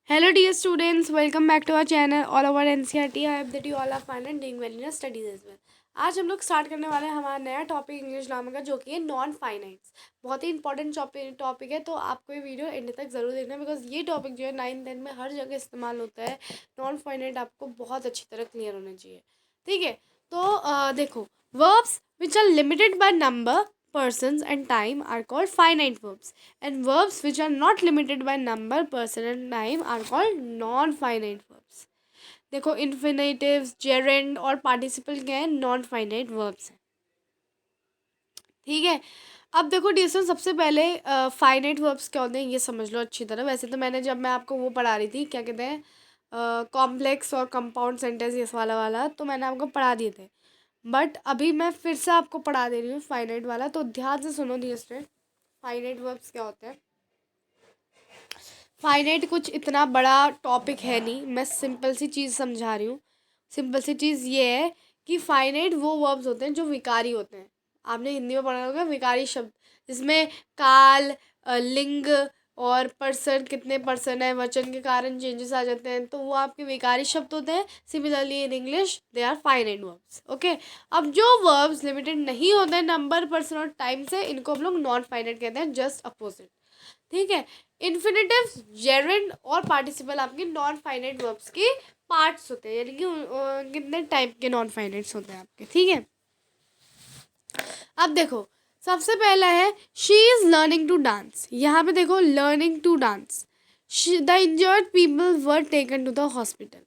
Hello dear students, welcome back to our channel all over NCERT. I hope that you all are fine and doing well in your studies as well. आज हम लोग start करने वाले हैं हमारा नया topic English grammar का, जो कि है नॉन फाइनाइट्स। बहुत ही इंपॉर्टेंट टॉपिक है, तो आपको ये वीडियो एंड तक ज़रूर देखना, बिकॉज ये टॉपिक जो है 9th 10th में हर जगह इस्तेमाल होता है। नॉन फाइनाइट आपको बहुत अच्छी तरह क्लियर होना चाहिए, ठीक है। तो देखो, verbs which are limited by number, persons and time are called finite verbs, and verbs which are not limited by number, person and time are called non finite verbs. देखो, इन्फिनेटिव्स, जेरेंड और participle क्या है? Non finite verbs हैं, ठीक है। अब देखो dear, सबसे पहले फाइनाइट वर्ब्स क्या होते हैं ये समझ लो अच्छी तरह। वैसे तो मैंने जब मैं आपको वो पढ़ा रही थी, क्या कहते हैं, कॉम्प्लेक्स और कंपाउंड सेंटेंस, ये वाला तो मैंने आपको पढ़ा दिए थे, बट अभी मैं फिर से आपको पढ़ा दे रही हूँ फाइनाइट वाला। तो ध्यान से सुनो डियर स्टूडेंट, फाइनाइट वर्ब्स क्या होते हैं। फाइनाइट कुछ इतना बड़ा टॉपिक है नहीं, मैं सिंपल सी चीज़ समझा रही हूँ। सिंपल सी चीज़ ये है कि फाइनाइट वो वर्ब्स होते हैं जो विकारी होते हैं। आपने हिंदी में पढ़ा होगा विकारी शब्द, जिसमें काल, लिंग और पर्सन, कितने पर्सन है, वचन के कारण चेंजेस आ जाते हैं, तो वो आपके विकारी शब्द होते हैं। Similarly in English they are finite verbs, okay. अब जो वर्ब्स लिमिटेड नहीं होते हैं नंबर, पर्सन और टाइम से, इनको हम लोग नॉन फाइनाइट कहते हैं, जस्ट अपोजिट, ठीक है। इन्फिनेटिव, जेरेंड और पार्टिसिपल आपके नॉन फाइनाइट वर्ब्स के पार्ट्स होते हैं, यानी कि कितने टाइप के नॉन फाइनाइट्स होते हैं आपके, ठीक है। अब देखो, सबसे पहला है she is learning to dance. यहाँ पे देखो, learning to dance, the injured people were taken to the hospital.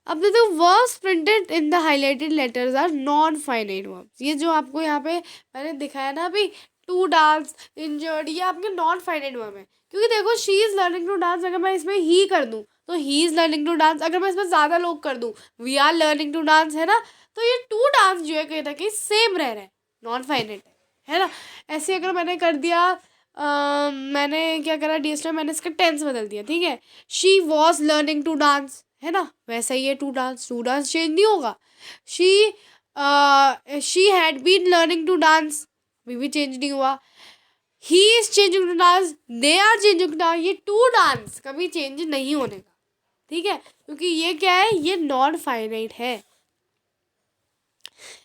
अब देखो, verbs printed in the highlighted letters are non finite verbs. ये जो आपको यहाँ पे मैंने दिखाया ना अभी, टू डांस, इंजर्ड, ये आपके नॉन फाइनाइट वर्ब है। क्योंकि देखो, she is learning to dance, अगर मैं इसमें ही कर दूँ तो he is learning to dance, अगर मैं इसमें ज़्यादा लोग कर दूँ, we are learning to dance, है ना। तो ये टू डांस जो है कहीं ना कहीं सेम रह रहा है, नॉन फाइनाइट है ना। ऐसे अगर मैंने कर दिया, मैंने क्या करा डियर, मैंने इसका टेंस बदल दिया, ठीक है। She was learning to dance, है ना, वैसा ही है to dance. To dance change नहीं होगा। She had been learning to dance, भी चेंज नहीं हुआ। He is changing to dance, they are changing to dance, ये टू डांस कभी चेंज नहीं होने का, ठीक है, क्योंकि ये क्या है, ये नॉन फाइनाइट है।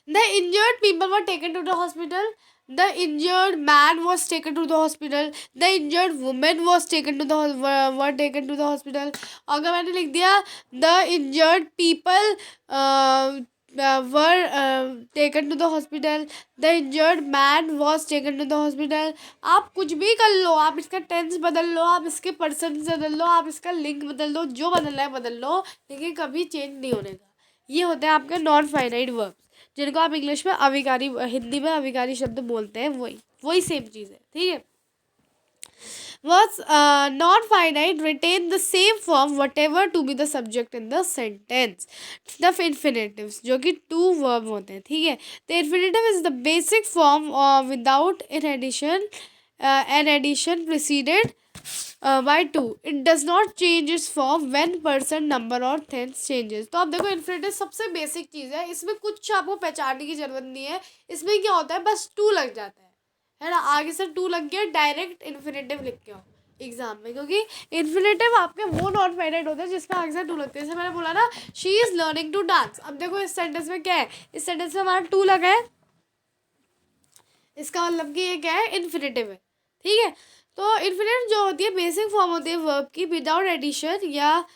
The injured people were taken to the hospital. The injured man was taken to the hospital. The injured woman was taken to the were taken to the hospital. अगर मैंने लिख दिया the injured people were taken to the hospital. The injured man was taken to the hospital. आप कुछ भी कर लो, आप इसका टेंस बदल लो, आप इसके पर्सन बदल लो, आप इसका लिंक बदल लो, जो बदलना है बदल लो, लेकिन कभी चेंज नहीं होने का। ये होते हैं आपके नॉन फाइनाइट वर्ब्स, जिनको आप इंग्लिश में अविकारी, हिंदी में अविकारी शब्द बोलते हैं, वही वही सेम चीज़ है, ठीक है। Words non finite retain the same form whatever to be the subject in the sentence. The infinitives, जो कि टू वर्ब होते हैं, ठीक है। The infinitive is the basic form without an addition preceded by 2. It does not change its form when person, number और tense changes. तो अब देखो, इन्फिनेटिव सबसे बेसिक चीज़ है, इसमें कुछ आपको पहचानने की जरूरत नहीं है। इसमें क्या होता है, बस टू लग जाता है ना, आगे से टू लग गया, डायरेक्ट इन्फिनेटिव लिख के आओ एग्जाम में, क्योंकि इन्फिनेटिव आपके वो नॉन फाइनाइट होते हैं जिसमें आगे से टू लगते हैं। जैसे मैंने बोला ना, she is learning to dance. अब देखो, इस सेंटेंस में क्या है, इस सेंटेंस में हमारा टू लगा है, इसका मतलब कि ये क्या है, इन्फिनेटिव है, ठीक है। तो इन्फिनेट जो होती है बेसिक फॉर्म होती है वर्ब की, विदाउट एडिशन या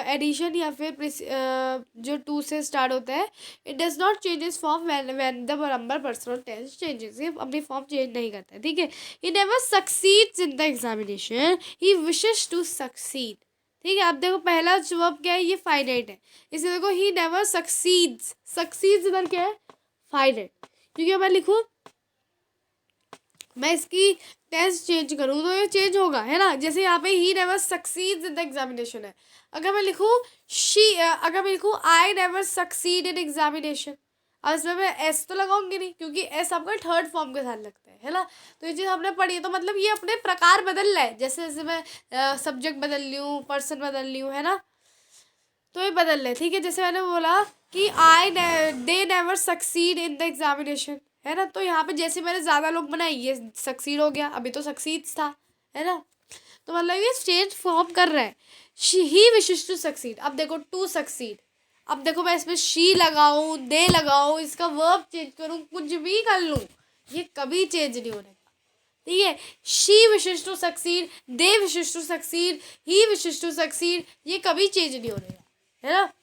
एडिशन या फिर जो टू से स्टार्ट होता है। It does not changes form when the number, person और टेंस चेंजेस, ये अपनी फॉर्म चेंज नहीं करता है, ठीक है। He never succeeds in the examination, he wishes to succeed, ठीक है। अब देखो, पहला वर्ब क्या है, ये फाइनाइट है, इसे देखो, ही नेवर सक्सीड्स, सक्सीड्स इधर क्या है, फाइनाइट, क्योंकि मैं लिखूँ, मैं इसकी टेंस चेंज करूँ तो ये चेंज होगा, है ना। जैसे यहाँ पे ही never succeeds in the examination है, अगर मैं लिखूँ अगर मैं लिखूँ I never succeed in examination, अब इसमें मैं एस तो लगाऊंगी नहीं, क्योंकि एस आपका थर्ड फॉर्म के साथ लगता है ना। तो ये चीज़ हमने पढ़ी है, तो मतलब ये अपने प्रकार बदल रहा है, जैसे जैसे मैं सब्जेक्ट बदल ली हूँ, पर्सन बदल ली हूँ, है ना, तो ये बदल रहे, ठीक है। जैसे मैंने बोला कि they never succeed in the examination, है ना, तो यहाँ पे जैसे मैंने ज़्यादा लोग बनाए, ये सक्सीड हो गया, अभी तो सक्सीड्स था, है ना। तो मतलब ये चेंज फॉर्म कर रहा है। ही विशेस टू सक्सीड, अब देखो टू सक्सीड, अब देखो मैं इसमें शी लगाऊं, दे लगाऊं, इसका वर्ब चेंज करूं, कुछ भी कर लूं, ये कभी चेंज नहीं होने का। ठीक है, she wishes to succeed, they wishes to succeed, he wishes to succeed, ये कभी चेंज नहीं होने का, है ना।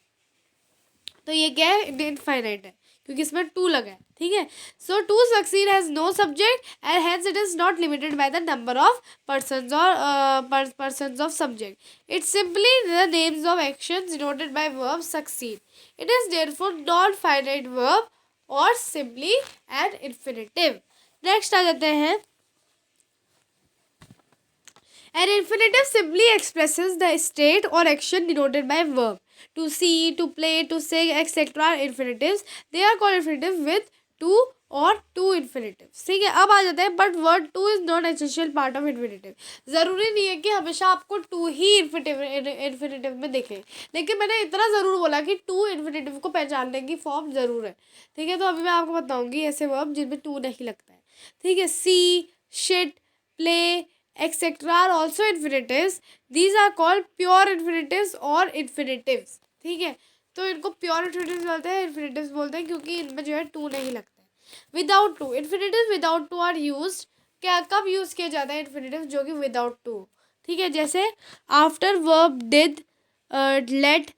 तो ये क्या है, इनफाइनाइट है क्योंकि इसमें टू लगा है। ठीक है, so to succeed has no subject and hence it is not limited by the number of persons और persons of subject. It's simply the names of actions denoted by verb succeed. It is therefore non finite verb और simply an infinitive. Next आ जाते हैं, an infinitive simply expresses the state or action denoted by verb. To see, to play, to sing, etc. are infinitives. They are called infinitive with to और to infinitive. ठीक है, अब आ जाता है but word two is not essential part of infinitive. ज़रूरी नहीं है कि हमेशा आपको टू ही इन्फिनेटिव में दिखे, लेकिन मैंने इतना ज़रूर बोला कि टू इन्फिनेटिव को पहचानने की फॉर्म ज़रूर है। ठीक है, तो अभी मैं आपको बताऊंगी ऐसे वर्ब जिनमें टू नहीं लगता है। ठीक है, see, sit, play, etc. are also infinitives. These are called pure infinitives or infinitives. ठीक है, तो इनको प्योर इन्फिनेटिव्स बोलते हैं, इन्फिनेटिव्स बोलते हैं क्योंकि इनमें जो है टू नहीं लगता है। Without to, infinitives without to are used, क्या कब यूज़ किया जाता है इन्फिनेटिव जो कि विदाउट टू। ठीक है, जैसे after verb did, let,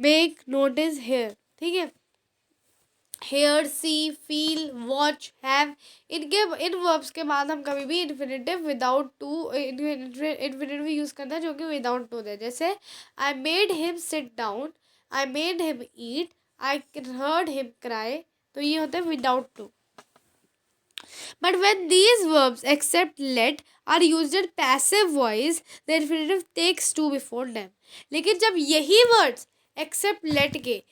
make, notice, hear. ठीक है, hear, see, feel, watch, have, इनके इन वर्ब्स के बाद हम कभी भी infinitive without to infinitive use करते हैं जो कि विदाउट टू है। जैसे I made him sit down, I made him eat, I heard him cry, तो ये होता है without to. But when these verbs except let are used in passive voice, the infinitive takes to before them. लेकिन जब यही words except let के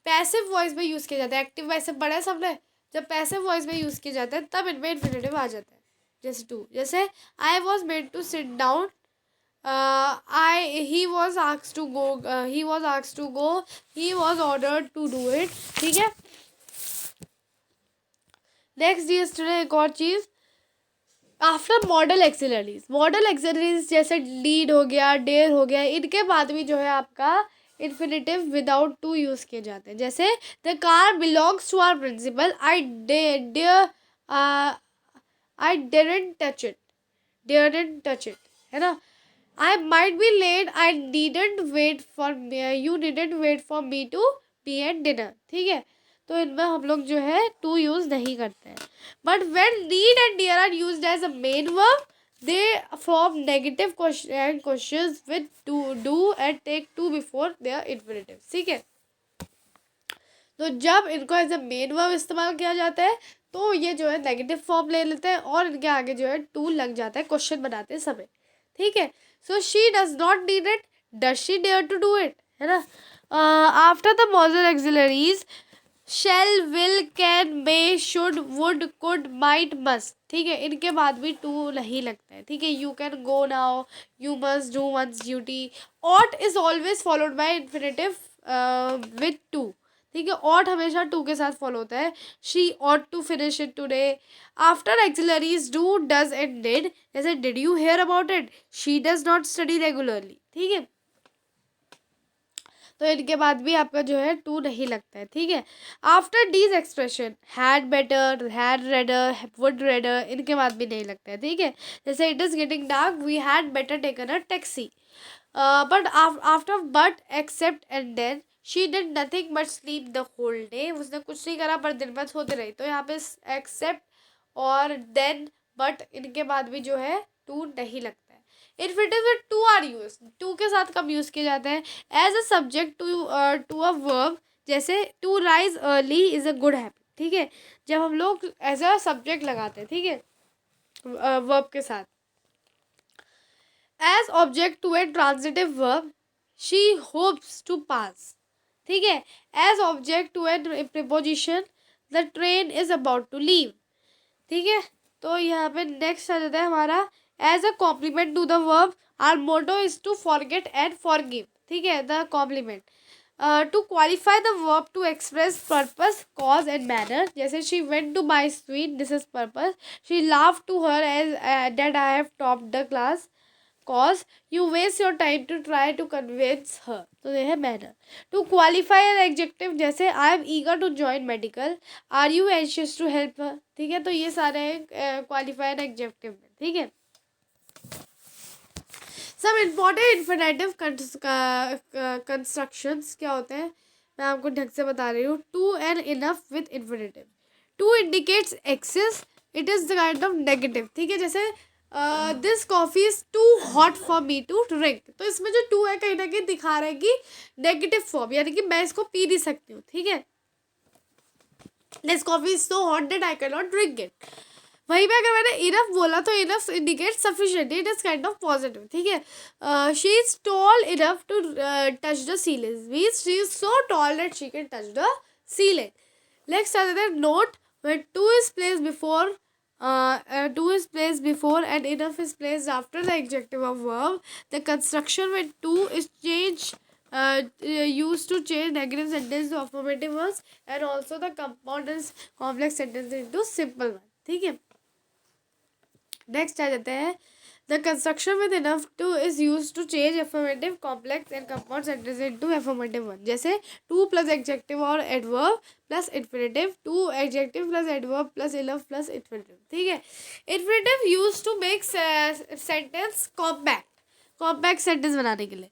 passive voice में use किया जाता है, एक्टिव वॉइस से बड़ा है सबने, जब पैसिव वॉइस में यूज़ किया जाता है तब इनमें इन्फिनेटिव आ जाता है। जैसे टू, जैसे I was made to sit down, he was asked to go, he was asked to go, he was ordered to do it. ठीक है, नेक्स्ट यस्टरडे एक और चीज़, after modal auxiliaries, modal auxiliaries जैसे लीड हो गया, dare हो गया, इनके बाद भी जो है आपका इन्फिनेटिव विदाउट टू यूज़ किए जाते हैं। जैसे the car belongs to our principal, I daren't touch it, daren't touch it, है ना। I might be late, I needn't wait for, you needn't wait for me to be at dinner. ठीक है, तो इनमें हम लोग जो है टू यूज़ नहीं करते हैं। But when need and dare are used as a main verb, they form negative questions with do and take to before their infinitive। ठीक है, तो जब इनको एज अ मेन वर्ब इस्तेमाल किया जाता है तो ये जो है नेगेटिव फॉर्म ले लेते हैं और इनके आगे जो है टू लग जाता है क्वेश्चन बनाते समय। ठीक है, so she does not need it, does she dare to do it, है ना। After the modal auxiliaries shall, will, can, may, should, would, could, might, must. ठीक है, इनके बाद भी टू नहीं लगता है। ठीक है, you can go now, you must do one's duty. Ought is always followed by infinitive with to. ठीक है, ऑट हमेशा टू के साथ फॉलो होता है। She ought to finish it today. After auxiliaries do, does and did, जैसे did you hear about it, she does not study regularly. ठीक है, तो इनके बाद भी आपका जो है टू नहीं लगता है। ठीक है, after these expression had better, had rather, would rather, इनके बाद भी नहीं लगता है। ठीक है, जैसे it is getting dark, we had better taken a taxi. But after but except and than she did nothing but sleep the whole day, उसने कुछ नहीं करा पर दिन भर सोते रही। तो यहाँ पे एक्सेप्ट और देन बट इनके बाद भी जो है टू नहीं लगता है। इन्फिनेटिव में टू आर यूज, टू के साथ कब यूज़ किए जाते हैं, as a subject to a verb. जैसे to rise early is a good habit. ठीक है, जब हम लोग एज अ सब्जेक्ट लगाते हैं, ठीक है, वर्ब के साथ। As object to a transitive verb, she hopes to pass. ठीक है, as object to a preposition, the train is about to leave. ठीक है, तो यहाँ पे नेक्स्ट आ जाता है हमारा as a complement to the verb, our motto is to forget and forgive. ठीक है, the complement to qualify the verb to express purpose, cause and manner. जैसे she went to buy sweet, this is purpose. She laugh to her as that I have top the class, cause you waste your time to try to convince her. तो ये है manner. To qualify an adjective जैसे I am eager to join medical, are you anxious to help her. ठीक है, तो ये सारे qualify an adjective में. ठीक है. सब इम्पॉर्टेंट इन्फिनेटिव कंस्ट्रक्शंस क्या होते हैं मैं आपको ढंग से बता रही हूँ. Too and enough with infinitive. Too indicates excess, it is the kind of negative. ठीक है, जैसे this coffee is too hot for me to drink. तो इसमें जो टू है कहीं ना कहीं दिखा रहा है कि नेगेटिव फॉर्म, यानी कि मैं इसको पी नहीं सकती हूँ. ठीक है, this coffee is so hot that I can not drink it. वहीं पे अगर मैंने इनफ बोला तो enough indicate sufficient, it is kind of positive. ठीक है, she is tall enough to touch the ceiling, means she is so tall that she can touch the ceiling. Next आ जाता है note, when two is placed before and enough is placed after the adjective of verb. The construction when to is changed used to change negative sentence to affirmative ones, and also the compound and complex sentence into simple one. ठीक है, next आ जाते हैं the construction with enough to is use to change affirmative complex and compound sentence into affirmative one. जैसे too plus adjective और adverb plus infinitive, too adjective plus adverb plus enough plus infinitive. ठीक है, infinitive use to make sentence compact sentence बनाने के लिए.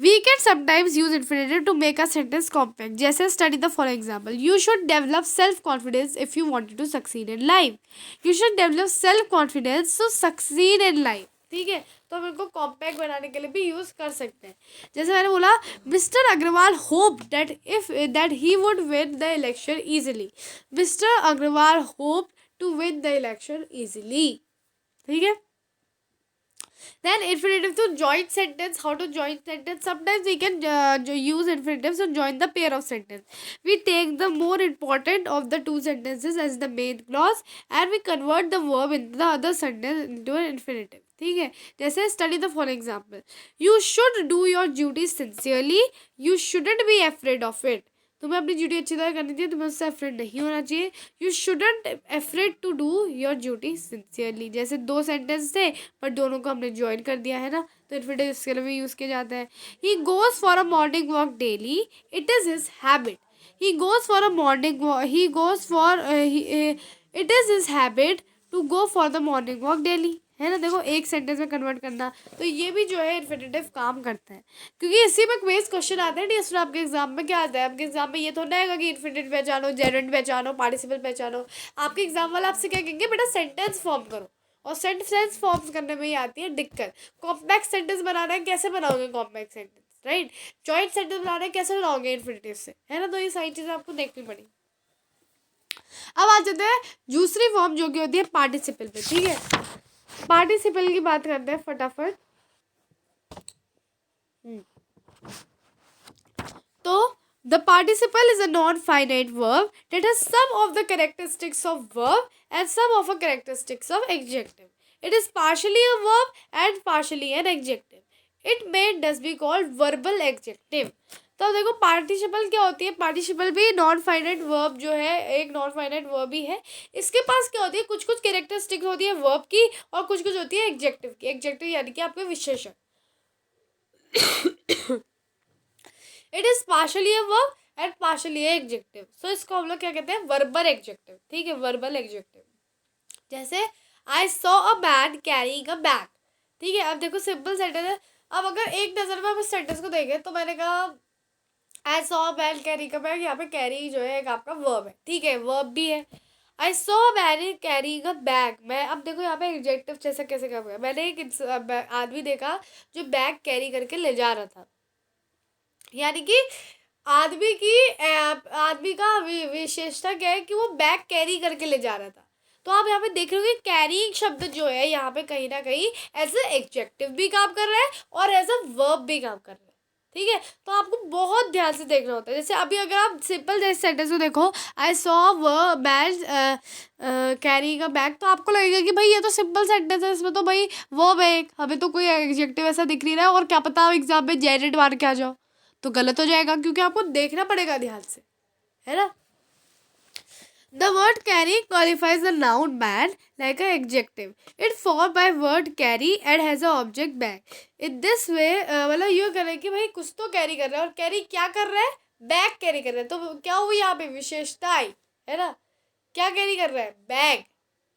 We can sometimes use infinitive to make a sentence compact. जैसे study the following example. You should develop self-confidence if you wanted to succeed in life. You should develop self-confidence to succeed in life. ठीक है, तो हम इनको compact बनाने के लिए भी यूज़ कर सकते हैं. जैसे मैंने बोला mister Agrawal hope that he would win the election easily. Mister Agrawal hope to win the election easily. ठीक है, then infinitive to join sentence. How to join sentence? Sometimes we can use infinitives to join the pair of sentence. We take the more important of the two sentences as the main clause and we convert the verb in the other sentence into an infinitive. ठीक है, जैसे study the following example. You should do your duty sincerely. You shouldn't be afraid of it. तुम्हें अपनी duty अच्छी तरह करनी चाहिए, तुम्हें उससे अफ्रेड नहीं होना चाहिए. You shouldn't afraid to do your duty sincerely. जैसे दो सेंटेंस थे पर दोनों को हमने ज्वाइन कर दिया है ना, तो इन्फिनेटिव इसके लिए भी यूज़ किया जाता है. He goes for a morning walk daily, it is his habit. He goes for a morning walk, he goes for it is his habit to go for the morning walk daily. है ना, देखो एक sentence में convert करना, तो ये भी जो है इन्फिनेटिव काम करता है, क्योंकि इसी में क्वेश्चन क्वेश्चन आते हैं. टीचर आपके एग्जाम में क्या आता है, आपके एग्जाम में ये तो नहीं आएगा कि इन्फिनेटिव पहचानो, जेरेंट पहचानो, पार्टिसिपल पहचानो. आपके एग्जाम वाला आपसे क्या कहेंगे, बेटा सेंटेंस फॉर्म करो, और सेंटेंस फॉर्म्स करने में ही आती है दिक्कत. कॉम्पैक्ट सेंटेंस बनाना है, कैसे बनाओगे compact sentence, right. Joint sentence बनाना है, कैसे बनाओगे इन्फिनेटिव से, है ना. तो ये सारी चीज़ें आपको देखनी पड़ी. अब आ जाते हैं दूसरी फॉर्म जो कि होती है पार्टिसिपल पे. ठीक है, पार्टिसिपल की बात करते हैं फटाफट. तो the participle is a non finite verb that has some of the characteristics of verb and some of the characteristics of adjective. It is partially a verb and partially an adjective. It may thus be called verbal adjective. तो देखो participle क्या होती है, participle भी non finite verb जो है, एक non finite verb ही है. इसके पास क्या होती है, कुछ कुछ कैरेक्टरिस्टिक होती है वर्ब की और कुछ कुछ होती है एडजेक्टिव की. एडजेक्टिव यानी कि आपके विशेषण. It is partially a verb and partially adjective. So इसको हम लोग क्या कहते हैं, वर्बल एडजेक्टिव. ठीक है, वर्बल एडजेक्टिव. जैसे I saw a man carrying a bag. ठीक है, अब देखो सिंपल सेंटेंस है. अब अगर एक नज़र में हम इस सेंटेंस को देखें तो मैंने कहा आई सॉ मैन कैरी का बैग, यहाँ पे कैरी जो है एक आपका वर्ब है. ठीक है, वर्ब भी है. आई सॉ मैन कैरी का बैग, मैं अब देखो यहाँ पे एडजेक्टिव जैसा कैसे काम है. मैंने एक आदमी देखा जो बैग कैरी करके ले जा रहा था, यानी कि आदमी का विशेषता क्या है कि वो बैग कैरी करके ले जा रहा था. तो आप यहाँ पे देख रहे हो कि कैरिंग शब्द जो है यहाँ पे कहीं ना कहीं एज ए एडजेक्टिव भी काम कर रहा है और एज अ वर्ब भी काम कर रहा है. ठीक है, तो आपको बहुत ध्यान से देखना होता है. जैसे अभी अगर आप सिंपल जैसे सेंटेंस को देखो, आई सॉ व मैन कैरी का बैग, तो आपको लगेगा कि भाई ये तो सिंपल सेंटेंस है, इसमें तो भाई वर्ब है एक, हमें तो कोई एडजेक्टिव ऐसा दिख नहीं रहा है, और क्या पता आप एग्जाम में जेनेट मार के आ जाओ तो गलत हो जाएगा, क्योंकि आपको देखना पड़ेगा ध्यान से, है ना. The word carry qualifies the noun bag like an adjective. It formed by word carry and has a object bag. In this way मतलब ये कर रहा है कि भाई कुछ तो कैरी कर रहा है, और कैरी क्या कर रहा है, बैग कैरी कर रहा है। तो क्या हुई यहाँ पे विशेषता आई, है ना, क्या कैरी कर रहा है, बैग,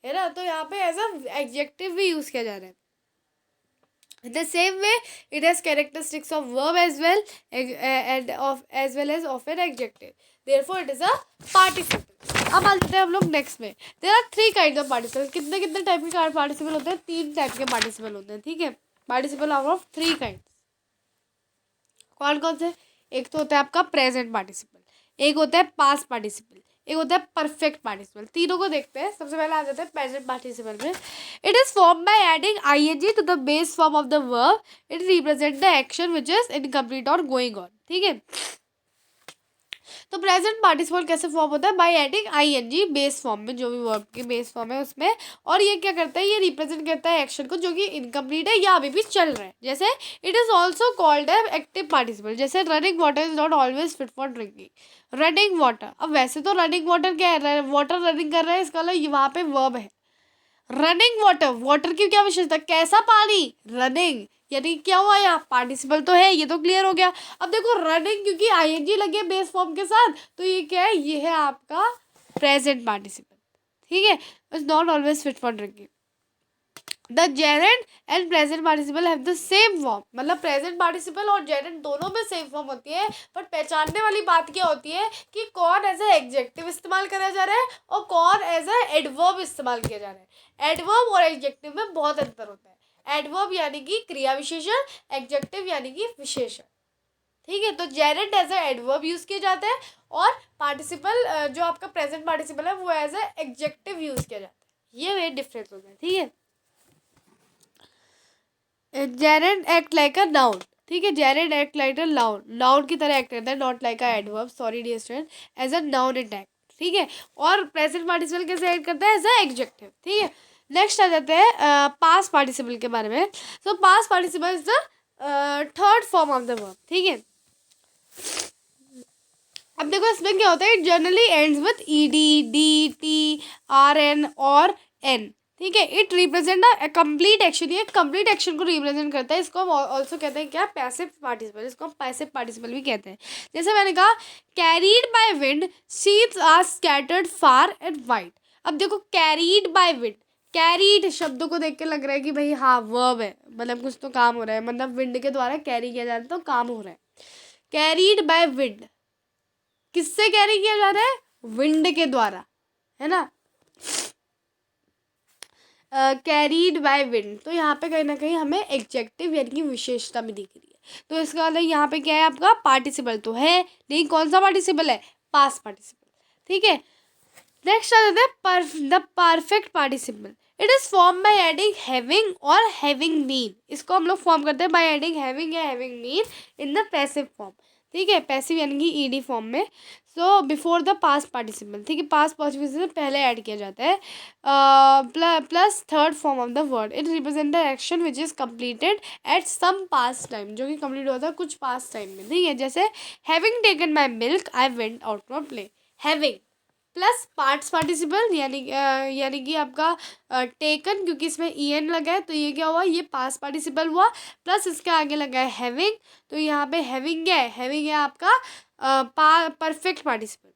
है ना। तो यहाँ पे एज अ एडजेक्टिव भी यूज किया जा रहा है। In the same way, it has characteristics of verb as well, and of as well as of an adjective. Therefore, it is a participle. अब आ जाते हैं हम लोग नेक्स्ट में। There are 3 kind of participle. कितने कितने टाइप के participle होते हैं, 3 टाइप के पार्टिसिपल होते हैं, ठीक है। Participle are of 3 kind. कौन कौन से, एक तो होता है आपका प्रेजेंट पार्टिसिपल, एक होता है पास्ट पार्टिसिपल, एक होता है परफेक्ट पार्टिसिपल। तीनों को देखते हैं। सबसे पहले आ जाते हैं प्रेजेंट पार्टिसिपल में। It is form by adding ING to the base form of the verb. It represent the action which is incomplete और गोइंग ऑन, ठीक है। तो प्रेजेंट पार्टिसिपल कैसे फॉर्म होता है, by adding ING base form में, जो भी वर्ब की बेस फॉर्म है उसमें। और ये क्या करता है, ये रिप्रेजेंट करता है एक्शन को जो कि इनकम्प्लीट है या अभी भी चल रहा है। जैसे it is also called a active participle. जैसे running water is not always fit for drinking. Running water, अब वैसे तो रनिंग वाटर क्या है, वाटर रनिंग कर रहा है, इसका मतलब वहाँ पे वर्ब है रनिंग वाटर। वाटर की क्या विशेषता, कैसा पानी, रनिंग, यानी क्या हुआ यहाँ पार्टिसिपल तो है, ये तो क्लियर हो गया। अब देखो रनिंग क्योंकि आईएनजी लगे बेस फॉर्म के साथ, तो ये क्या है, ये है आपका प्रेजेंट पार्टिसिपल, ठीक है। It's not always fit for drinking. The Geraint and present participle have the same form. मतलब प्रेजेंट पार्टिसिपल और जेरेंट दोनों में सेम फॉर्म होती है, पर पहचानने वाली बात क्या होती है कि कौन एज ए एडजेक्टिव इस्तेमाल करा जा रहा है और कौन एज ए एडवर्ब इस्तेमाल किया जा रहा है। एडवर्ब और एडजेक्टिव में बहुत अंतर होता है। एडवर्ब यानी कि क्रिया विशेषण, एडजेक्टिव यानी कि विशेषण, ठीक है। तो gerund as a adverb use किया जाता है और पार्टिसिपल जो आपका प्रेजेंट पार्टिसिपल है वो एज ए एडजेक्टिव यूज किया जाता है। ये वे डिफरेंस होता है, ठीक है। Gerund act like a noun, ठीक है। Gerund act like a noun, noun की तरह एक्ट करता है, not like a adverb, sorry dear student, as a noun it act, ठीक है। और प्रेजेंट पार्टिसिपल कैसे एक्ट करता है, एज अ एडजेक्टिव, ठीक है। नेक्स्ट आ जाते हैं पास्ट पार्टिसिपल के बारे में। So past participle is the third form of the verb, ठीक है। अब देखो इसमें क्या होता है, it generally ends with ED, D, T, or N और एन, ठीक है। It represent a complete action, ये कंप्लीट एक्शन को रिप्रेजेंट करता है। इसको हम ऑल्सो कहते हैं क्या, पैसिव पार्टिसिपल। इसको हम पैसिव पार्टिसिपल भी कहते हैं। जैसे मैंने कहा carried by wind, seeds are scattered far and wide. अब देखो कैरीड बाय विंड, कैरीड शब्दों को देख के लग रहा है कि भाई हाँ वर्ब है, मतलब कुछ तो काम हो रहा है, मतलब विंड के द्वारा कैरी किया जाता है तो काम हो रहा है। कैरीड बाय विंड, किससे कैरी किया जा रहा है, विंड के द्वारा, है ना। कैरीड बाय विंड, तो यहाँ पे कहीं ना कहीं हमें एडजेक्टिव यानी कि विशेषता भी दिख रही है। तो इसका मतलब यहाँ पे क्या है, आपका पार्टिसिपल तो है लेकिन कौन सा पार्टिसिपल है, पास्ट पार्टिसिपल, ठीक है। नेक्स्ट आ जाता है the perfect participle. It is form by adding having और हैविंग बीन। इसको हम लोग फॉर्म करते हैं बाय एडिंग हैविंग या having been in the passive form, ठीक है। पैसिव यानी कि ईडी फॉर्म में, so before the past participle, ठीक है। पास्ट पार्टिसिपल से पहले ऐड किया जाता है। Plus third form of the word, it represent the action which is completed at some past time, जो कि कंप्लीट होता है कुछ पास्ट टाइम में, ठीक है। जैसे having taken my milk I went out for play. Having plus parts participle यानी कि आपका टेकन, क्योंकि इसमें ई एन लगा है तो ये क्या हुआ, ये पास्ट पार्टिसिपल हुआ, प्लस इसके आगे लगा है हैविंग, तो यहाँ पे हैविंग है, हैविंग है आपका परफेक्ट पार्टिसिपल,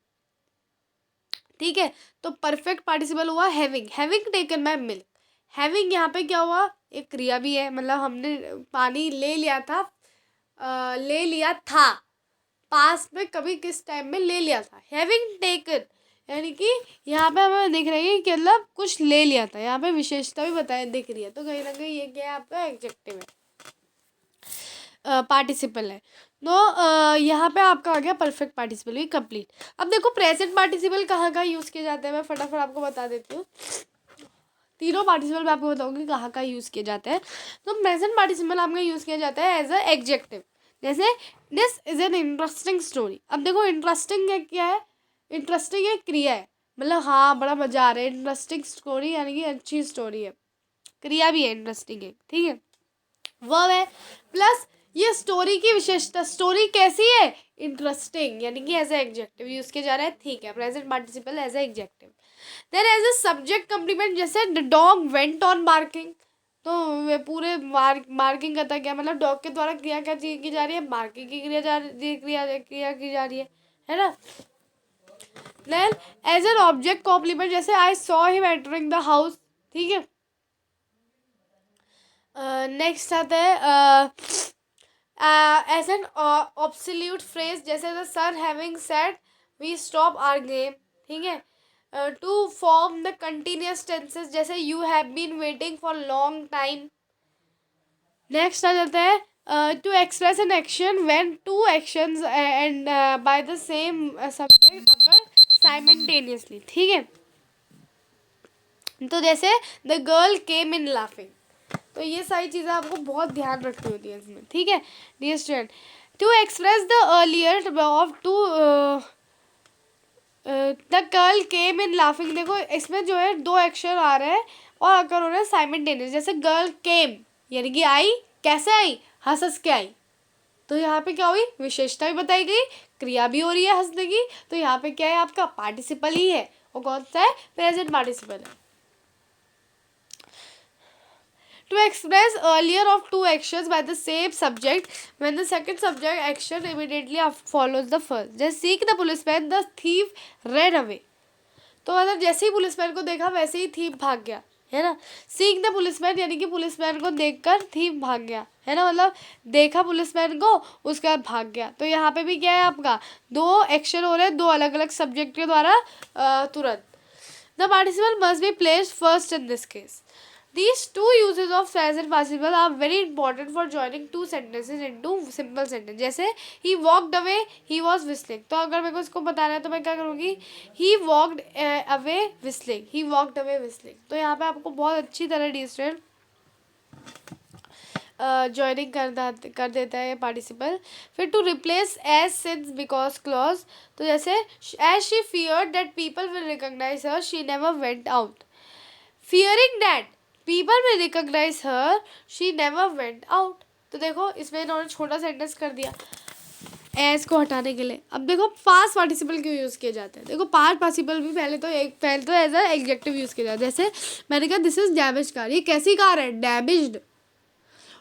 ठीक है। तो परफेक्ट पार्टिसिपल हुआ having, having taken my milk. Having यहाँ पे क्या हुआ, एक क्रिया भी है, मतलब हमने पानी ले लिया था, ले लिया था, पास्ट में कभी किस टाइम में ले लिया था। हैविंग टेकन यानी कि यहाँ पे हमें दिख रही है कि मतलब कुछ ले लिया था, यहाँ पे विशेषता भी बताया दिख रही है, तो कहीं ना कहीं ये क्या है, आपका एडजेक्टिव है, पार्टिसिपल है। तो यहाँ पे आपका आ गया परफेक्ट पार्टिसिपल भी कंप्लीट। अब देखो प्रेजेंट पार्टिसिपल कहाँ कहाँ यूज़ किए जाते हैं, मैं फटाफट आपको बता देती हूँ। तीनों पार्टिसिपल मैं आपको बताऊंगी कहाँ कहाँ यूज़ किए जाते हैं। तो प्रेजेंट पार्टिसिपल आपका यूज़ किया जाता है एज अ एडजेक्टिव। जैसे this is an interesting story. अब देखो इंटरेस्टिंग है क्या है, इंटरेस्टिंग एक क्रिया है, मतलब हाँ बड़ा मजा आ रहा है, इंटरेस्टिंग स्टोरी यानी कि अच्छी स्टोरी है, क्रिया भी है इंटरेस्टिंग है, ठीक है। वर्ब है प्लस ये स्टोरी की विशेषता, स्टोरी कैसी है, इंटरेस्टिंग, यानी कि एज ए एडजेक्टिव यूज किया जा रहा है, ठीक है, present participle as a adjective. Then as a subject complement, जैसे the dog went on barking, तो वे पूरे मार्किंग करता क्या, मतलब डॉग के द्वारा क्रिया क्या की जा रही है, मार्किंग की क्रिया की जा रही है ना। Then as an object complement, जैसे I saw him entering the house, ठीक है। नेक्स्ट आता है एज एन ऑब्सोल्यूट फ्रेज, जैसे the sir having said we stop our game, ठीक है। To form the continuous tenses, जैसे you have been waiting for long time. Next आ जाता है to express an action when two actions and by the same subject occur simultaneously, ठीक है। तो जैसे the girl came in laughing, तो ये सारी चीज़ें आपको बहुत ध्यान रखनी होती है इसमें, ठीक है dear student. To express the earlier of two the girl came in laughing, देखो इसमें जो है दो एक्शन आ रहे हैं और अगर हो रहे हैं साइमल्टेनियस, जैसे गर्ल केम यानी कि आई, कैसे आई, हंस हंस के आई, तो यहाँ पे क्या हुई, विशेषता भी बताई गई, क्रिया भी हो रही है हंसने की, तो यहाँ पे क्या है आपका पार्टिसिपल ही है, और कौन सा है, प्रेजेंट पार्टिसिपल है। To express earlier of two actions by the same subject when the second subject action immediately follows the first, जैसे seek the policeman, the thief ran away, तो मतलब जैसे ही पुलिसमैन को देखा वैसे ही थीफ भाग गया, है ना। सीक द पुलिसमैन यानी कि पुलिसमैन को देखकर थीफ भाग गया, है ना, मतलब देखा पुलिसमैन को उसके बाद भाग गया। तो यहाँ पे भी क्या है आपका, दो एक्शन हो रहे हैं दो अलग अलग सब्जेक्ट के द्वारा तुरंत। The participle must be placed first in this case. These two uses of present participle are very important for joining two sentences into simple sentence, जैसे he walked away, he was whistling, तो अगर मेरे को इसको बताना है तो मैं क्या करूँगी, he walked away whistling, he walked away whistling, तो यहाँ पे आपको बहुत अच्छी तरह डिस्टेंट ज्वाइनिंग कर देता है पार्टिसिपल। फिर to replace as since because clause, तो जैसे as she feared that people will recognise her she never went out, fearing that people will recognise her she never went out, तो देखो इसमें इन्होंने छोटा सेंटेंस कर दिया एज को हटाने के लिए। अब देखो पास्ट पार्टिसिपल क्यों यूज़ किए जाते हैं, देखो पास्ट पार्टिसिपल भी पहले तो एज अ एडजेक्टिव यूज़ किया जाता है, जैसे मैंने कहा दिस इज डैमेज कार, ये कैसी कार है, डैमेज्ड।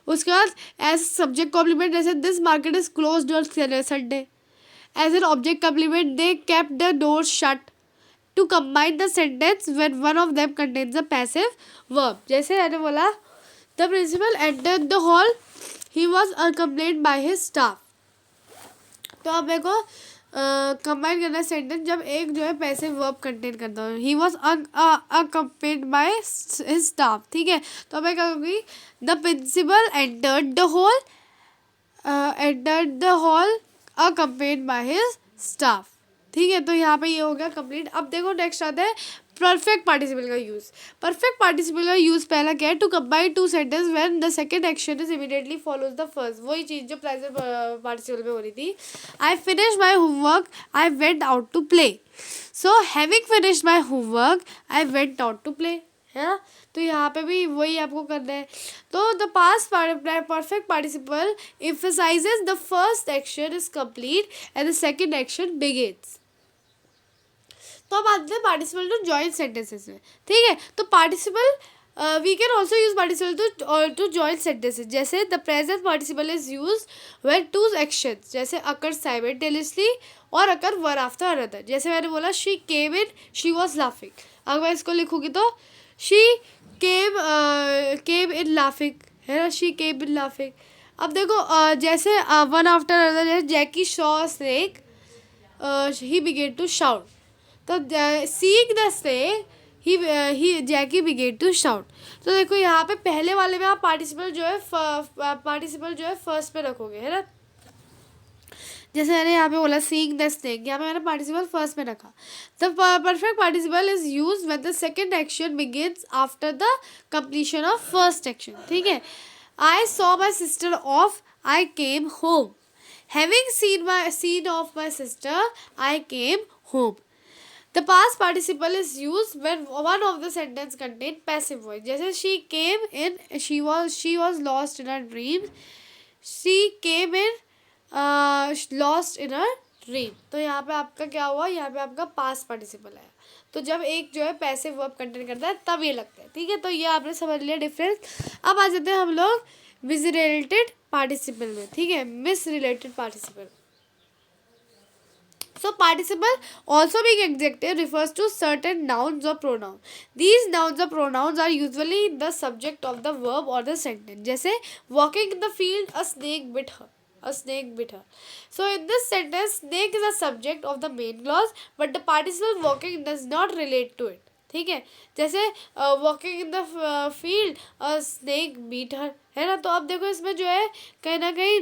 उसके बाद एज सब्जेक्ट कॉम्प्लीमेंट, जैसे this market is closed on Sunday. As an object complement, they kept the door shut. To combine the sentence when one of them contains a passive verb, जैसे मैंने बोला the principal entered the hall, he was accompanied by his staff, तो अब मेरे को combine करना है sentence जब एक जो है पैसिव वर्ब कंटेन करता हो, he was accompanied by his staff, ठीक है। तो मैं क्या कहूँगी, the principal entered the hall accompanied by his staff, ठीक है। तो यहाँ पे ये हो गया कंप्लीट। अब देखो नेक्स्ट आता है परफेक्ट पार्टिसिपल का यूज़। परफेक्ट पार्टिसिपल का यूज़ पहला क्या है, to combine two sentence when the second action is immediately follows the first, वही चीज़ जो प्रेजेंट पार्टिसिपल में हो रही थी। I finish my homework, I went out to play, so having finish my homework I went out to play, है ना। तो यहाँ पे भी वही आपको करना है। तो the past perfect participle emphasizes the first action is complete and the second action begins। तो अब आते हैं पार्टिसिपल टू जॉइन सेंटेंसेस में, ठीक है। तो participle we can also use participle to join sentences, जैसे the present participle is use when two actions जैसे अकर साइमल्टेनियसली और अकर वन आफ्टर अनदर, जैसे मैंने बोला she came in, she was laughing, अगर मैं इसको लिखूँगी तो शी केम इन लाफिंग, है ना, शी केम इन लाफिंग। अब देखो जैसे वन आफ्टर अनदर, जैसे Jackie saw snake, he began to shout, तो seeing the snake he Jackie began to shout. तो देखो यहाँ पे पहले वाले में आप पार्टिसिपल जो है फर्स्ट पे रखोगे, है ना। जैसे मैंने यहाँ पे बोला सीइंग द स्नेक, यहाँ पे मैंने पार्टिसिपल फर्स्ट में रखा। The perfect participle is use when the second action begins after the completion of first action, ठीक है। I saw my sister of, I came home, having scene of my sister I came home. The past participle is used when one of the sentence contain passive voice, जैसे she came in, she was lost in her dreams, she came in lost in a dream. तो यहाँ पे आपका क्या हुआ, यहाँ पे आपका पास्ट पार्टिसिपल है। तो जब एक जो है पैसिव वर्ब कंटेन करता है तब ये लगता है, ठीक है। तो ये आपने समझ लिया डिफरेंस। अब आ जाते हैं हम लोग विज रिलेटेड पार्टिसिपल में, ठीक है, miss related participle. So participle also being adjective refers to certain nouns or pronouns. These nouns or pronouns are usually the subject of the verb or the sentence. जैसे walking in the field, a snake bit her. A snake bit her. So in this sentence, snake is a subject of the main clause, but the participle walking does not relate to it. ठीक है, जैसे walking in the field a snake beat her, है ना। तो अब देखो इसमें जो है कहीं ना कहीं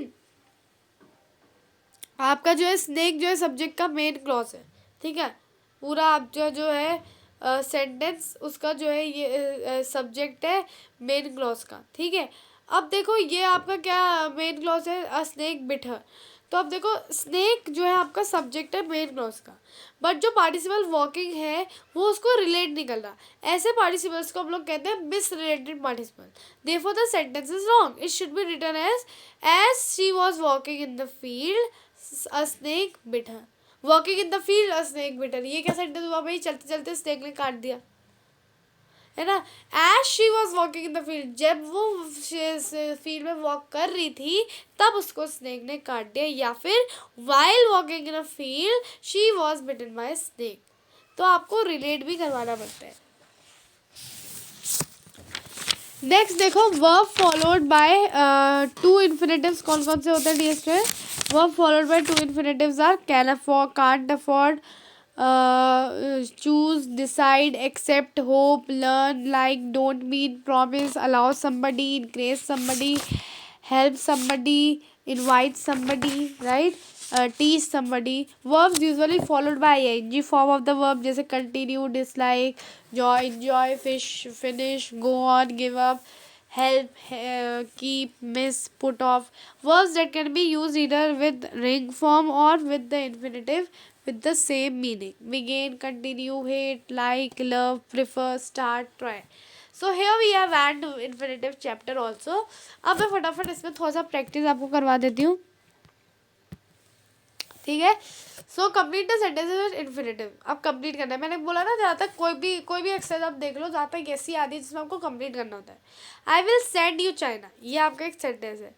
आपका जो है स्नेक जो है सब्जेक्ट का मेन क्लॉज है, ठीक है। पूरा आप जो है सेंटेंस उसका जो है ये सब्जेक्ट है मेन क्लॉज का, ठीक है। अब देखो ये आपका क्या मेन क्लॉज है, अ स्नेक बिट हर। तो अब देखो स्नेक जो है आपका सब्जेक्ट है मेन क्लॉज का, बट जो पार्टिसिपल वॉकिंग है वो उसको रिलेट नहीं कर रहा। ऐसे पार्टिसिपल्स को हम लोग कहते हैं misrelated participle. Therefore the sentence is wrong. It should be written as she was walking in the field a snake bit her. Walking in the field a snake bit her। ये क्या sentence हुआ भाई, चलते चलते snake ने काट दिया, है ना। as she was walking in the field, जब वो फील्ड में वॉक कर रही थी तब उसको स्नेक ने काट दिया, या फिर while walking in a field she was bitten by a snake। तो आपको रिलेट भी करवाना पड़ता है। नेक्स्ट देखो verb followed by to infinitives कौन कौन से होते हैं dear student. Verb followed by to infinitives are can afford, can't afford, choose, decide, accept, hope, learn, like, don't, mean, promise, allow somebody, encourage somebody, help somebody, invite somebody, right, teach somebody। verbs usually followed by ing form of the verb, जैसे continue, dislike, joy, enjoy, fish, finish, go on, give up, help, keep, miss, put off। verbs that can be used either with ring form or with the infinitive with the same meaning: begin, continue, hate, like, love, prefer, start, try। So here we have add infinitive chapter also। अब मैं फटाफट इसमें थोड़ा सा practice आपको करवा देती हूँ, ठीक है। So complete the sentences with infinitive. अब कंप्लीट करना है, मैंने बोला ना जहाँ तक कोई भी एक्सरसाइज आप देख लो जहाँ तक ऐसी आती है जिसमें आपको कंप्लीट करना होता है। आई विल सेंड यू चाइना, ये आपका एक सेंटेंस है।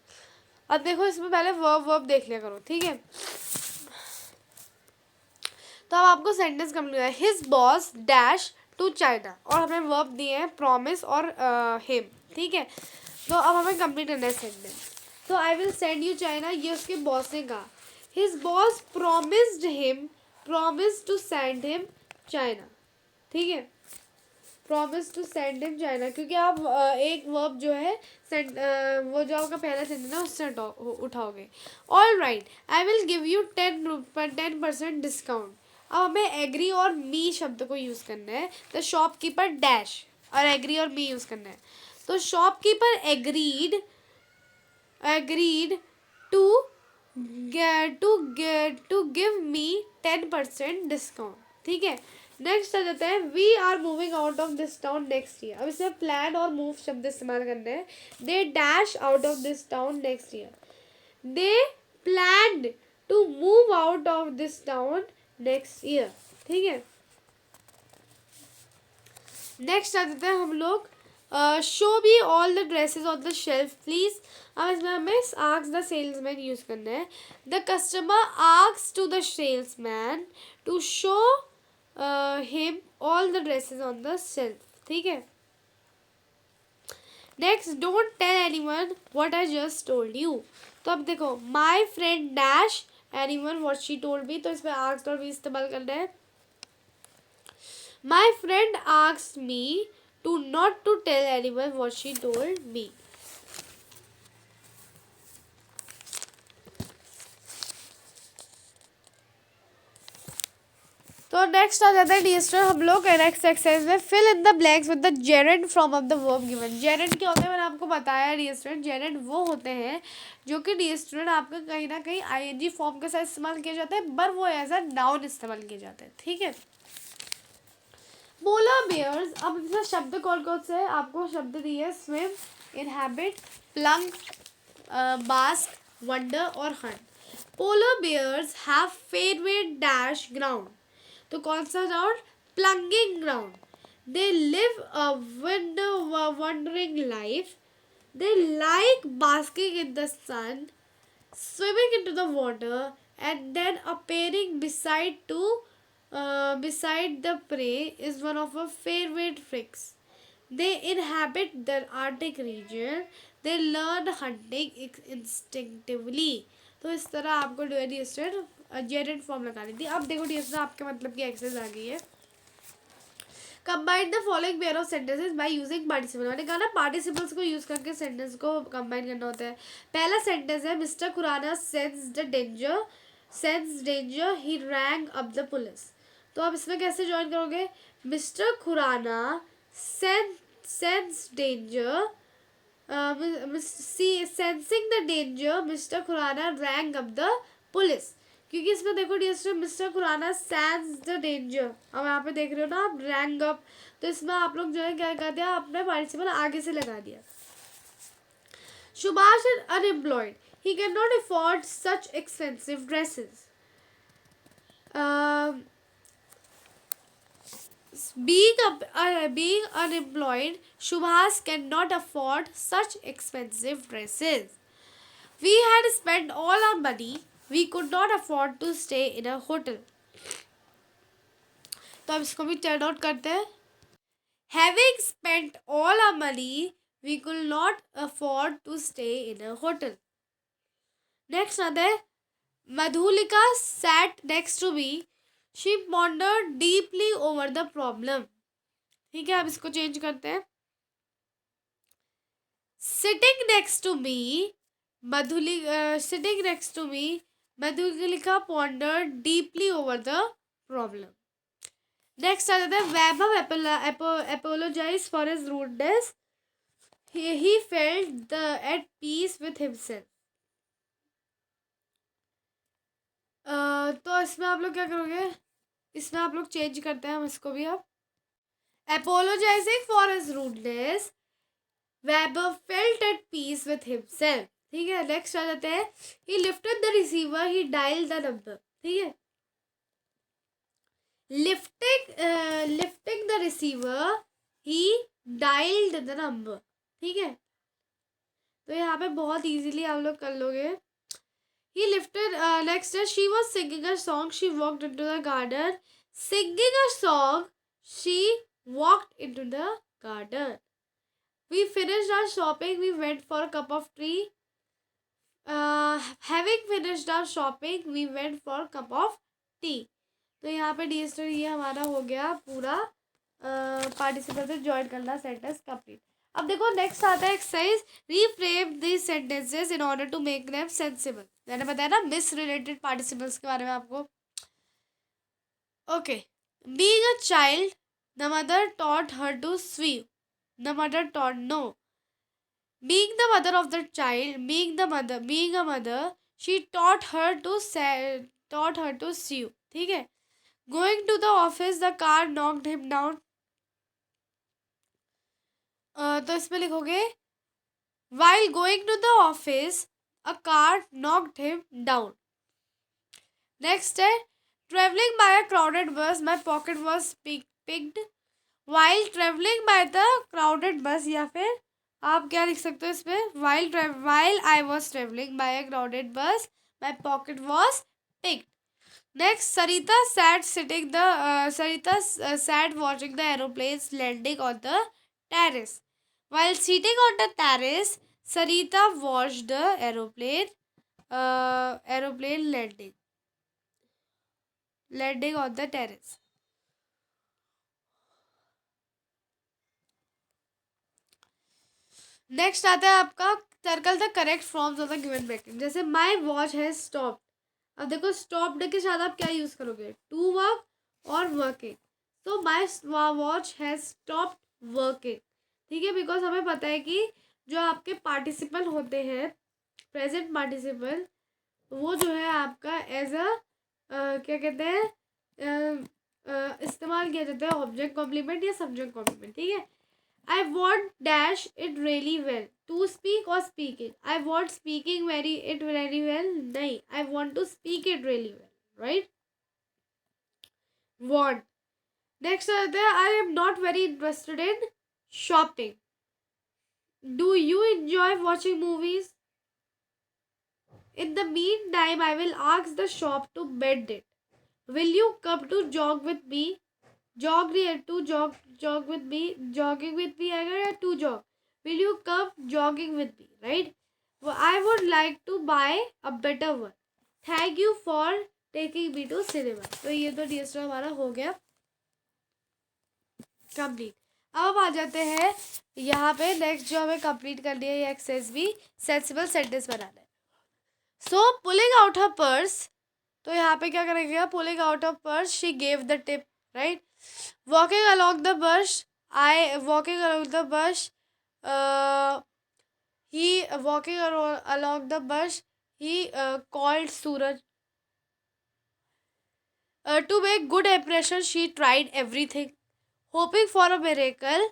अब देखो इसमें पहले वर्ब देख लिया करो, ठीक है। तो अब आपको सेंटेंस कंप्लीट है, his boss dash to China, और हमें वर्ब दिए हैं प्रॉमिस और हिम, ठीक है। तो अब हमें कंप्लीट करना है सेंटेंस। तो I will send you China, ये उसके बॉस ने कहा। His boss promised to send him China, ठीक है। Promise to send him China, क्योंकि आप एक वर्ब जो है वो जो आपका पहला सेंटेंस है उससे उठाओगे। All right, I will give you 10% discount. अब हमें एग्री और मी शब्द को यूज़ करना है। द शॉपकीपर डैश, और एग्री और मी यूज़ करना है। तो shopkeeper agreed to give me 10% discount, ठीक है। नेक्स्ट आ जाता है, we are moving out of this town next year. अब इसमें प्लान और मूव शब्द इस्तेमाल करने हैं। They dash out of this town next year. They planned to move out of this town next year, ठीक है। नेक्स्ट आ जाते हैं हम लोग, show me all the dresses on the shelf please. अब इसमें हमें आस्क द सेल्समैन यूज करना है। The customer asks to the salesman to show him all the dresses on the shelf, ठीक है। Next, don't tell anyone what I just told you. तो अब देखो, my friend dash anyone what she told me, तो इसमें asked और भी इस्तेमाल करना है। My friend asked me to not to tell anyone what she told me. तो नेक्स्ट आ जाता है डियर स्टूडेंट हम लोग नेक्स्ट एक्सरसाइज में, fill in the blanks with the gerund from of the verb given. Gerund क्या होते हैं मैंने आपको बताया डियर स्टूडेंट। जेरेंड वो होते हैं जो कि डियर स्टूडेंट आपका कहीं ना कहीं आईएनजी फॉर्म के साथ इस्तेमाल किए जाते हैं, पर वो एज अ नाउन इस्तेमाल किए जाते हैं, ठीक है। पोलर बेयर्स, अब इसमें शब्द कौन कौन से है, आपको शब्द दिए swim, inhabit, Planck, bask, wonder और hunt. Polar bears have favorite dash ground. तो कौन सा ground? Plunging ground. They live a wandering life. They like basking in the sun, swimming into the water, and then appearing beside the prey is one of our favorite freaks. They inhabit the Arctic region. They learn hunting instinctively. तो इस तरह आपको jaded form लगानी थी. अब देखो dear आपके मतलब की एक्सरसाइज आ गई है. Combine the following pair of sentences by using participle. मैंने कहा ना पार्टिसिपल्स को यूज करके सेंटेंस को कंबाइन करना होता है. पहला सेंटेंस है mister Khurana sense danger he rang up the police. तो आप इसमें कैसे ज्वाइन करोगे? Mister Khurana sense danger sensing the danger mister Khurana rang up the police. क्योंकि इसमें देखो dear mister Khurana sense the danger. अब यहाँ पे देख रहे हो ना आप रैंग अप. तो इसमें आप लोग जो है क्या कर दिया आपने पार्टिसिपल आगे से लगा दिया. Subhash is unemployed. He can not afford such expensive dresses. Being unemployed, Subhas cannot afford such expensive dresses. We had spent all our money. We could not afford to stay in a hotel. तो अब इसको भी turn out करते हैं. Having spent all our money, we could not afford to stay in a hotel. Next आता है Madhulika sat next to me. She pondered deeply over the problem. ठीक है अब इसको चेंज करते हैं. Sitting next to me, Madhulika pondered deeply over the problem. Next आता है Vaibhav apologized for his rudeness. He felt at peace with himself. तो इसमें आप लोग क्या करोगे? इसमें आप लोग चेंज करते हैं हम इसको भी. अब apologizing for his rudeness, Vaibhav felt at peace with himself. ठीक है. नेक्स्ट आ जाते हैं he lifted the receiver, he dialed the number. ठीक है. Lifting the receiver, he dialed the number. ठीक है. तो यहाँ पे बहुत इजीली आप लोग कर लोगे. He lifted. Next day, she was singing a song. She walked into the garden. Singing a song, she walked into the garden. We finished our shopping. We went for a cup of tea. Having finished our shopping, we went for a cup of tea. तो यहाँ पे डिस्टर ये हमारा हो गया पूरा participle से join करना सेंटेंस कंप्लीट. अब देखो नेक्स्ट आता है exercise reframe these sentences in order to make them sensible. मैंने बताया ना मिस रिलेटेड पार्टिसिपल्स के बारे में आपको. Okay. Being a child the mother taught her to swim. The mother taught no. Being the mother of the child being a mother she taught her to swim. ठीक है. Going to the office the car knocked him down. तो इसमें लिखोगे while going to the office a car knocked him down. Next है traveling by a crowded bus my pocket was picked. while traveling by the crowded bus या फिर आप क्या लिख सकते हो इसमें while I was traveling by a crowded bus my pocket was picked. Next Sarita sat watching the aeroplanes landing on the terrace. While sitting on the terrace, Sarita watched the aeroplane landing on the terrace. Next आता है आपका circle the correct forms of the given bracket. जैसे my watch has stopped. अब देखो stopped के साथ आप क्या यूज करोगे? टू वर्क और वर्किंग. तो my watch has stopped working. ठीक है. बिकॉज हमें पता है कि जो आपके पार्टिसिपल होते हैं प्रेजेंट पार्टिसिपल वो जो है आपका एज अ क्या कहते हैं इस्तेमाल किया जाता है ऑब्जेक्ट कॉम्प्लीमेंट या सब्जेक्ट कॉम्प्लीमेंट. ठीक है. I want dash it really well. To speak or speaking? I want speaking very well. नहीं, I want to speak it really well. Right? Want. Next are there. I am not very interested in shopping. Do you enjoy watching movies? In the meantime, I will ask the shop to mend it. Will you come to jog with me? Jog real to jog with me. Jogging with me आएगा या to jog? Will you come jogging with me? Right? Well, I would like to buy a better one. Thank you for taking me to cinema. तो ये तो DSR हमारा हो गया complete. अब हम आ जाते हैं यहाँ पे नेक्स्ट जो हमें कंप्लीट करनी है ये एक्सरसाइज भी सेंसिबल सेंटेंस बनाना है. सो पुलिंग आउट हर पर्स. तो यहाँ पे क्या करेंगे? Pulling out her purse she gave the tip. Right. Walking along the bus. Walking along the bus. He walking along the bush. He called Suraj. To make good impression, she tried everything, hoping for a miracle.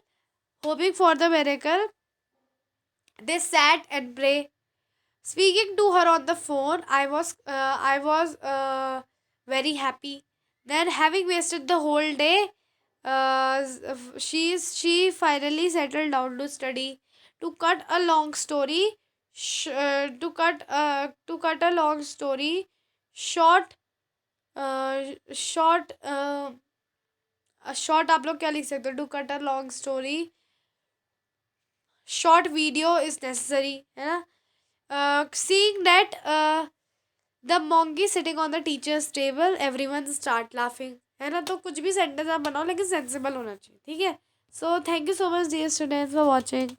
Hoping for the miracle, they sat and prayed. Speaking to her on the phone, I was very happy. Then, having wasted the whole day, she finally settled down to study. To cut a long story, to cut a long story short, short short आप लोग क्या लिख सकते हो? To cut a long story short video is necessary, है ना. Seeing that the monkey sitting on the teacher's table everyone start laughing, है ना. तो कुछ भी सेंटेंस आप बनाओ लेकिन सेंसिबल होना चाहिए. ठीक है. So thank you so much dear students for watching.